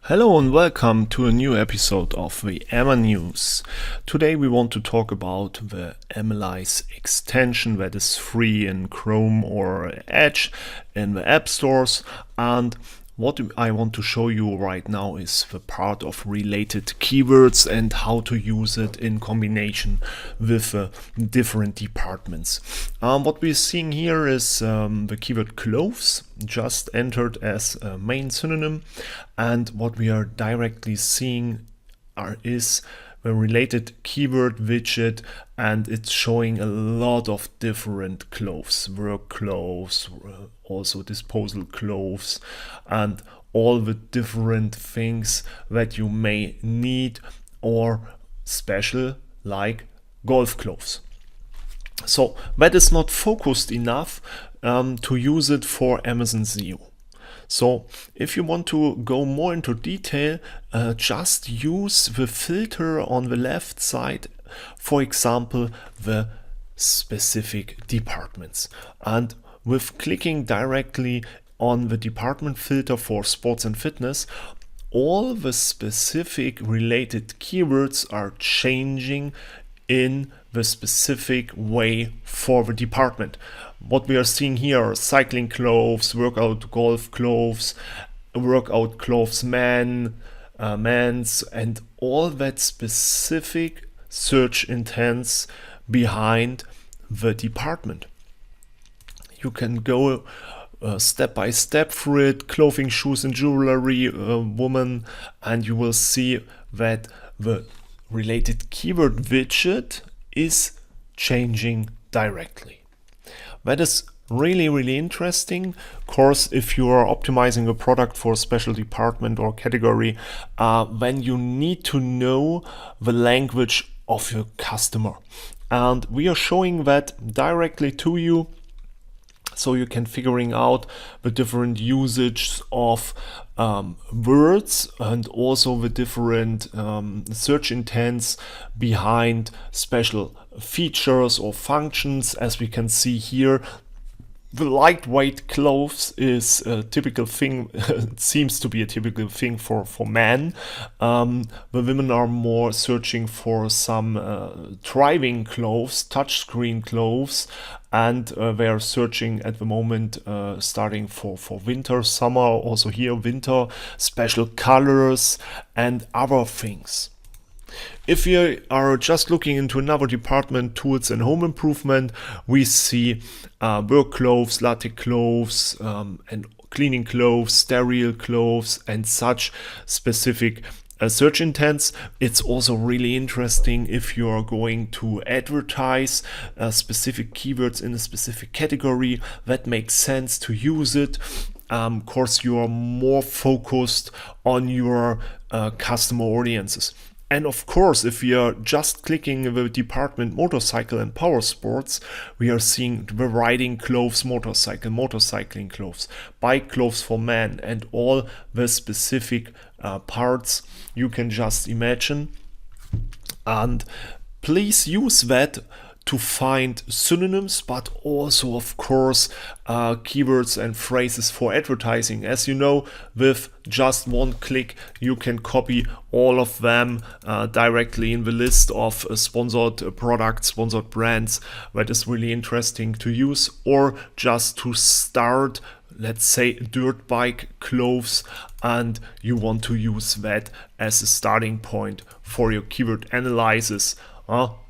Hello and welcome to a new episode of the AMA News. Today we want to talk about the AMALYZE extension that is free in Chrome or Edge in the app stores, and what I want to show you right now is the part of related keywords and how to use it in combination with different departments. What we're seeing here is the keyword clothes just entered as a main synonym, and what we are directly seeing is the related keyword widget, and it's showing a lot of different clothes, work clothes, also disposal clothes, and all the different things that you may need or special like golf clothes. So that is not focused enough to use it for Amazon SEO. So if you want to go more into detail, just use the filter on the left side, for example, the specific departments. And with clicking directly on the department filter for sports and fitness, all the specific related keywords are changing in the specific way for the department. What we are seeing here are cycling clothes, workout golf clothes, workout clothes men's, and all that specific search intents behind the department. You can go step by step through it, clothing, shoes and jewelry, woman, and you will see that the related keyword widget is changing directly. That is really interesting. Of course, if you are optimizing a product for a special department or category, then you need to know the language of your customer. And we are showing that directly to you, so you can figuring out the different usage of words and also the different search intents behind special features or functions. As we can see here, the lightweight clothes is a typical thing. It seems to be a typical thing for men. The women are more searching for some driving clothes, touchscreen clothes, and they are searching at the moment starting for winter, summer, also here winter, special colors and other things. If you are just looking into another department, tools and home improvement, we see work clothes, latte clothes, and cleaning clothes, sterile clothes, and such specific search intents. It's also really interesting if you are going to advertise specific keywords in a specific category. That makes sense to use it. Of course, you are more focused on your customer audiences. And of course, if we are just clicking the department motorcycle and power sports, we are seeing the riding clothes, motorcycling clothes, bike clothes for men, and all the specific parts you can just imagine. And please use that to find synonyms, but also, of course, keywords and phrases for advertising. As you know, with just one click, you can copy all of them directly in the list of sponsored products, sponsored brands. That is really interesting to use, or just to start, let's say, dirt bike clothes, and you want to use that as a starting point for your keyword analysis.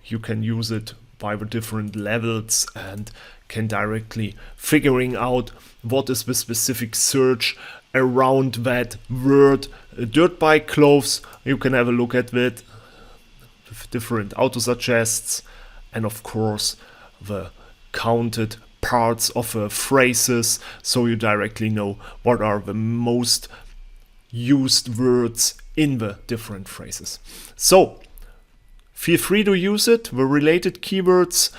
You can use it by the different levels and can directly figuring out what is the specific search around that word. Dirt bike clothes, you can have a look at it with different auto suggests, and of course the counted parts of phrases, so you directly know what are the most used words in the different phrases. So feel free to use it. The related keywords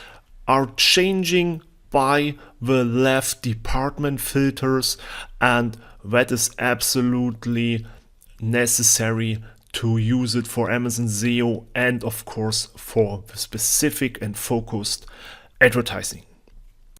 are changing by the left department filters, and that is absolutely necessary to use it for Amazon SEO and of course for specific and focused advertising.